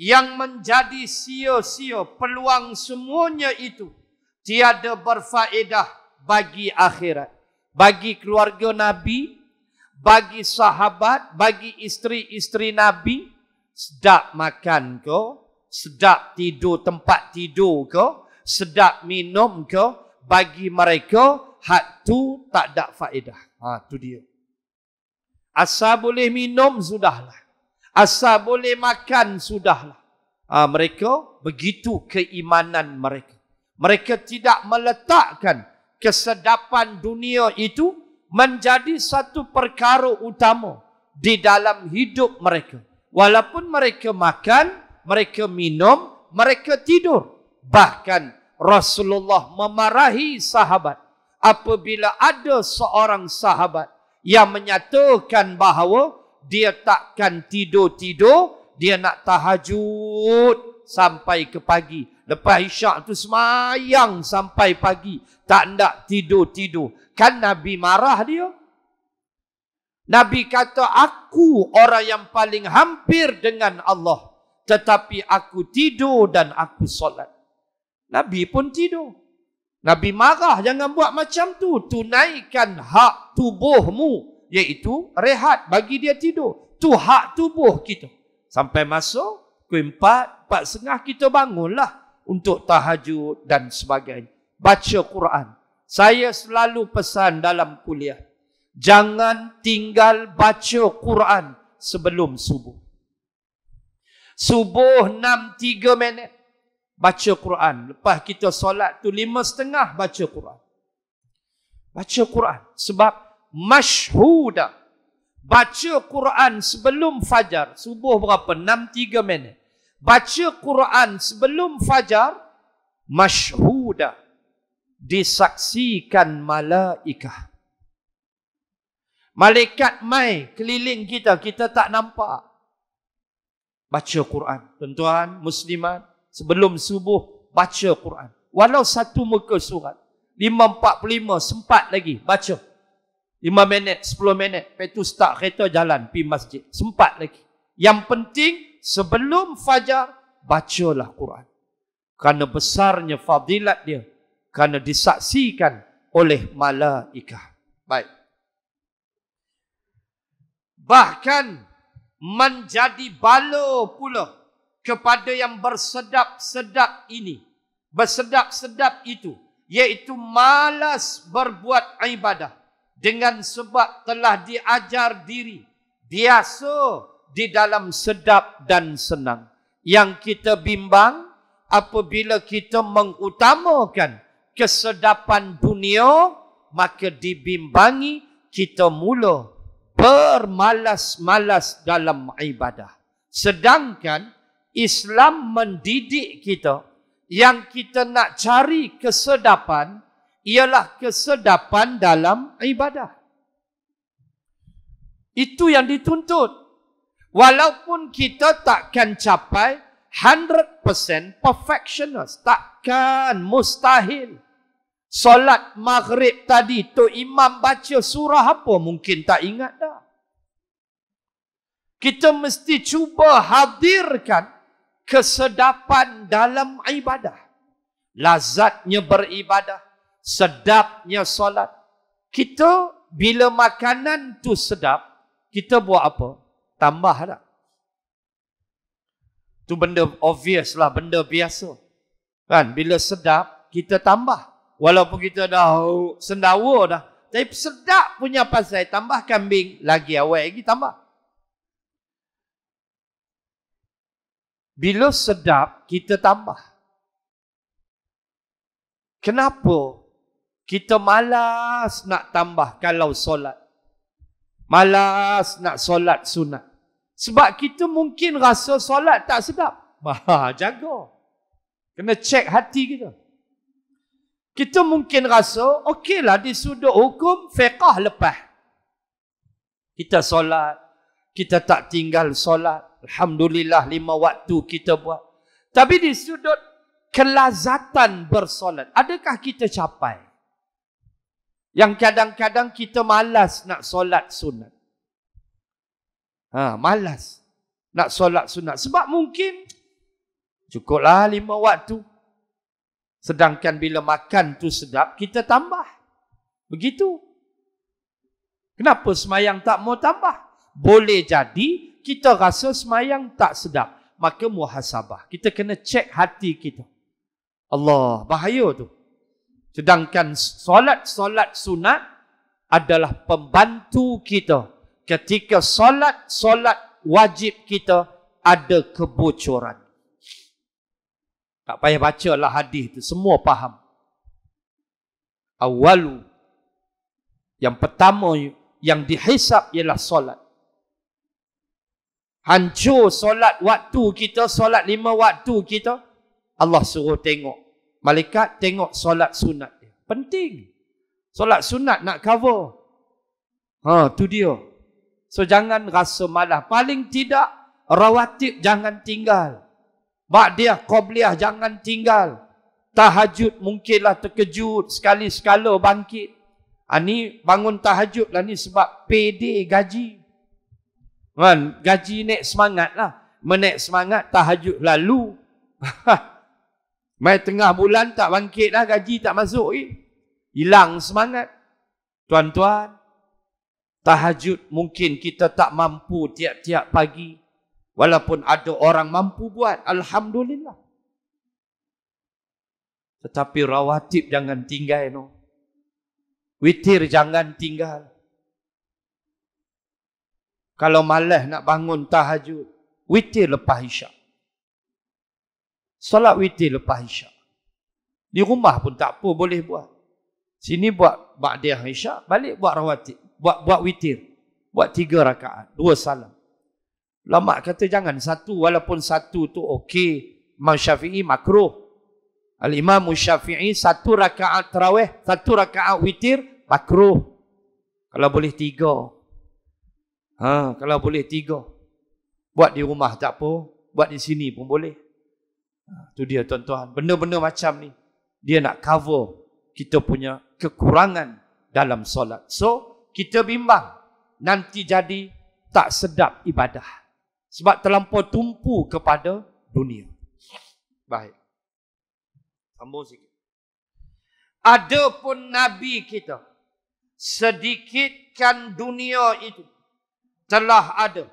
Speaker 1: yang menjadi sia-sia, peluang semuanya itu tiada berfaedah bagi akhirat, bagi keluarga Nabi, bagi sahabat, bagi isteri-isteri Nabi. Sedap makan ke, sedap tidur, tempat tidur ke, sedap minum ke, bagi mereka hak tu tak ada faedah. Tu dia. Asal boleh minum sudahlah. Asal boleh makan sudahlah. Mereka begitu keimanan mereka. Mereka tidak meletakkan kesedapan dunia itu menjadi satu perkara utama di dalam hidup mereka. Walaupun mereka makan, mereka minum, mereka tidur. Bahkan Rasulullah memarahi sahabat apabila ada seorang sahabat yang menyatakan bahawa dia takkan tidur-tidur, dia nak tahajud sampai ke pagi. Lepas isyak tu semayang sampai pagi, tak nak tidur-tidur. Kan Nabi marah dia. Nabi kata, aku orang yang paling hampir dengan Allah, tetapi aku tidur dan aku solat. Nabi pun tidur. Nabi marah, jangan buat macam tu. Tunaikan hak tubuhmu, iaitu rehat, bagi dia tidur. Tu hak tubuh kita. Sampai masuk pukul 4, 4:30 kita bangunlah untuk tahajud dan sebagainya. Baca Quran. Saya selalu pesan dalam kuliah, jangan tinggal baca Quran sebelum subuh. Subuh 6:03 minit. Baca Quran. Lepas kita solat tu 5:30 baca Quran. Baca Quran. Sebab masyhuda. Baca Quran sebelum fajar. Subuh berapa? 6:03 minit. Baca Quran sebelum fajar. Masyhuda. Disaksikan malaikah. Malaikat mai keliling kita. Kita tak nampak. Baca Quran. Tuan-tuan, muslimat. Sebelum subuh, baca Quran. Walau satu muka surat. 5.45 sempat lagi baca. 5 minit, 10 minit. Lepas tu start kereta jalan pergi masjid. Sempat lagi. Yang penting sebelum fajar, bacalah Quran. Kerana besarnya fadilat dia. Kerana disaksikan oleh malaikat. Baik. Bahkan menjadi bala pula kepada yang bersedap-sedap ini. Bersedap-sedap itu. Iaitu malas berbuat ibadah. Dengan sebab telah diajar diri. Biasa di dalam sedap dan senang. Yang kita bimbang apabila kita mengutamakan kesedapan dunia, maka dibimbangi kita mula bermalas-malas dalam ibadah. Sedangkan Islam mendidik kita yang kita nak cari kesedapan ialah kesedapan dalam ibadah. Itu yang dituntut. Walaupun kita takkan capai 100% perfectionist. Takkan, mustahil. Solat maghrib tadi, Tok Imam baca surah apa? Mungkin tak ingat dah. Kita mesti cuba hadirkan kesedapan dalam ibadah. Lazatnya beribadah. Sedapnya solat. Kita bila makanan tu sedap, kita buat apa? Tambah tak? Tu benda obvious lah, benda biasa. Kan? Bila sedap, kita tambah. Walaupun kita dah sendawa dah. Tapi sedap punya pasal, tambah kambing, lagi awal lagi tambah. Bila sedap, kita tambah. Kenapa? Kita malas nak tambah kalau solat. Malas nak solat sunat. Sebab kita mungkin rasa solat tak sedap. Jaga. Kena cek hati kita. Kita mungkin rasa, okeylah di sudut hukum, fiqah lepas. Kita solat. Kita tak tinggal solat. Alhamdulillah 5 waktu kita buat. Tapi di sudut kelazatan bersolat, adakah kita capai? Yang kadang-kadang kita malas nak solat sunat. Malas nak solat sunat. Sebab mungkin cukuplah 5 waktu. Sedangkan bila makan tu sedap, kita tambah. Begitu. Kenapa semayang tak mau tambah? Boleh jadi kita rasa semayang tak sedap. Maka muhasabah. Kita kena cek hati kita. Allah, bahaya tu. Sedangkan solat-solat sunat adalah pembantu kita. Ketika solat wajib kita ada kebocoran. Tak payah bacalah hadis tu, semua faham. Awalu, yang pertama yang dihisap ialah solat. Hancur solat waktu kita, solat 5 waktu kita, Allah suruh tengok. Malaikat tengok solat sunat dia. Penting. Solat sunat nak cover. Tu dia. So jangan rasa malah. Paling tidak, rawatib jangan tinggal. Ba'diyah, qobliyah jangan tinggal. Tahajud mungkinlah terkejut. Sekali-sekala bangkit. Ni bangun tahajud lah ni sebab PD gaji. Kan? Gaji naik semangat lah. Menaik semangat, tahajud lalu. Mai tengah bulan tak bangkit dah, gaji tak masuk. Hilang semangat. Tuan-tuan, tahajud mungkin kita tak mampu tiap-tiap pagi. Walaupun ada orang mampu buat. Alhamdulillah. Tetapi rawatib jangan tinggal. No. Witir jangan tinggal. Kalau malas nak bangun tahajud, witir lepas isyak. Solat witir lepas isyak. Di rumah pun tak apa, boleh buat. Sini buat ba'diyah isyak, balik buat rawatib. Buat witir. Buat 3 rakaat, 2 salam. Ulama kata jangan satu, walaupun satu tu okey. Imam Syafi'i makruh. Al-Imam Syafi'i 1 rakaat tarawih, 1 rakaat witir, makruh. Kalau boleh 3. Kalau boleh 3. Buat di rumah tak apa, buat di sini pun boleh. Itu dia tuan-tuan. Benda-benda macam ni, dia nak cover kita punya kekurangan dalam solat. So, kita bimbang. Nanti jadi tak sedap ibadah. Sebab terlampau tumpu kepada dunia. Baik. Sambung sikit. Ada pun Nabi kita, sedikitkan dunia itu telah ada.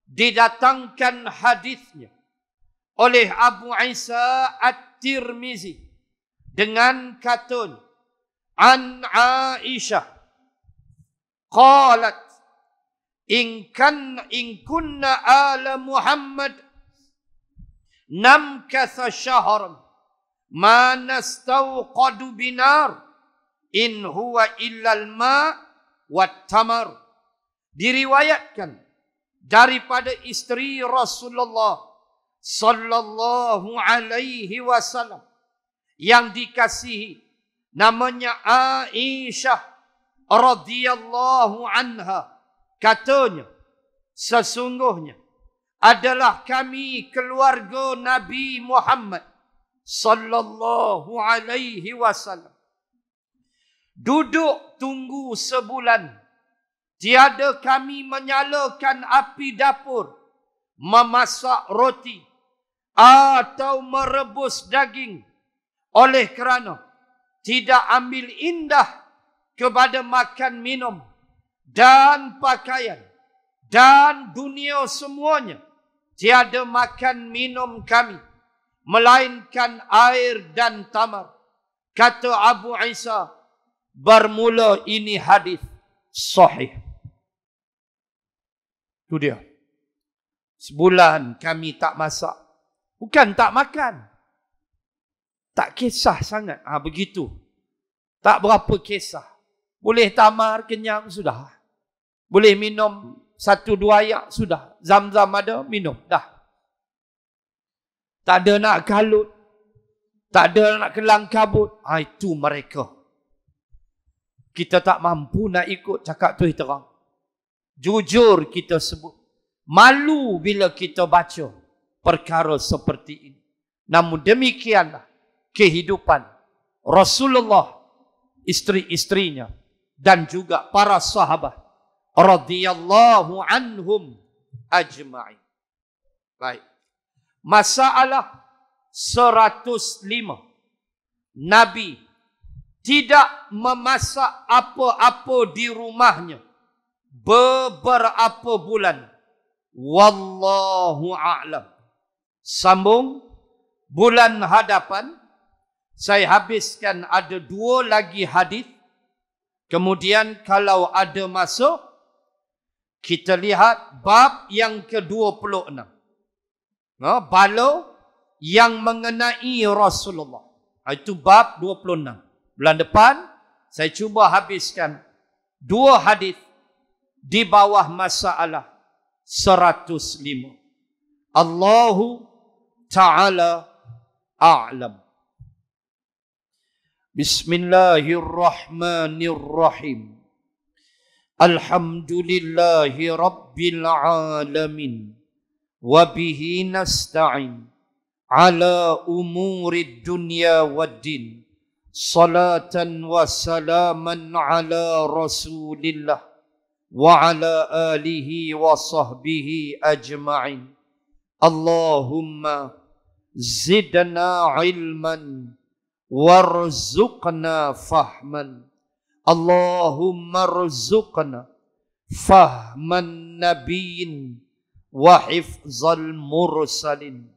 Speaker 1: Didatangkan hadisnya oleh Abu Isa At-Tirmizi dengan katanya, an Aisyah qalat in kunna ala Muhammad namkatha shahran ma nastawqadu binar in huwa illa al-ma wat tamar. Diriwayatkan daripada isteri Rasulullah sallallahu alaihi wasallam yang dikasihi, namanya Aisyah radhiyallahu anha, katanya, sesungguhnya adalah kami keluarga Nabi Muhammad sallallahu alaihi wasallam duduk tunggu sebulan, tiada kami menyalakan api dapur, memasak roti atau merebus daging, oleh kerana tidak ambil indah kepada makan minum dan pakaian dan dunia semuanya. Tiada makan minum kami melainkan air dan tamar. Kata Abu Isa, bermula ini hadis sahih. Itu dia. Sebulan kami tak masak. Bukan tak makan. Tak kisah sangat. Begitu. Tak berapa kisah. Boleh tamar, kenyang, sudah. Boleh minum 1-2 ayak, sudah. Zam-zam ada, minum, dah. Tak ada nak kalut. Tak ada nak kelang kabut. Itu mereka. Kita tak mampu nak ikut cakap tu terang. Jujur kita sebut. Malu bila kita baca perkara seperti ini. Namun demikianlah kehidupan Rasulullah, isteri-isterinya dan juga para sahabat radhiyallahu anhum ajma'in. Baik. Masalah 105. Nabi tidak memasak apa-apa di rumahnya beberapa bulan. Wallahu a'lam. Sambung bulan hadapan. Saya habiskan ada 2 lagi hadis. Kemudian kalau ada masuk, kita lihat bab yang ke-26. Bala yang mengenai Rasulullah. Itu bab 26. Bulan depan, saya cuba habiskan 2 hadis di bawah masalah 105. Allahu Ta'ala a'lam. Bismillahirrahmanirrahim. Alhamdulillahi Rabbil alamin. Wabihi nasta'in. Ala umuri dunya waddin. Salatan wa salaman ala Rasulillah. Wa ala alihi wa sahbihi ajma'in. Allahumma zidna ilman warzuqna fahman. Allahumma rzuqna fahman nabiyyin wa hifzal mursalin.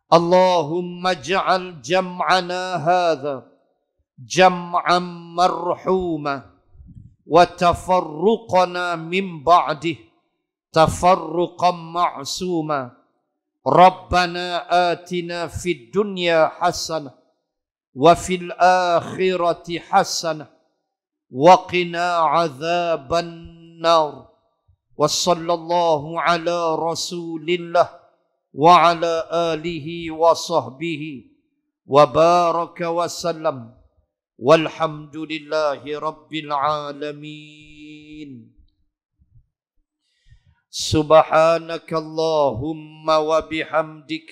Speaker 1: Allahumma ja'al jam'ana hadha jam'an marhuma wa tafarruqana min ba'dih tafarruqan ma'suma. Rabbana atina fid dunya hasanah wa fil akhirati hasanah wa qina adzaban nar. Wa sallallahu ala Rasulillah wa ala alihi wa sahbihi wa baraka wa sallam. Walhamdulillahi rabbil alamin. Subhanakallahumma wa bihamdik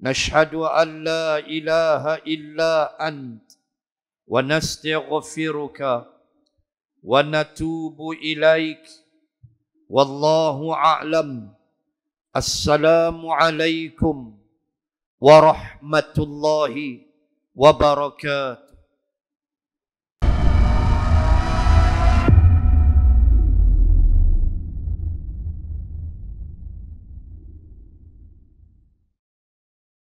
Speaker 1: نشهد أن لا إله إلا أنت ونستغفرك ونتوب إليك والله أعلم. السلام عليكم ورحمة الله وبركاته.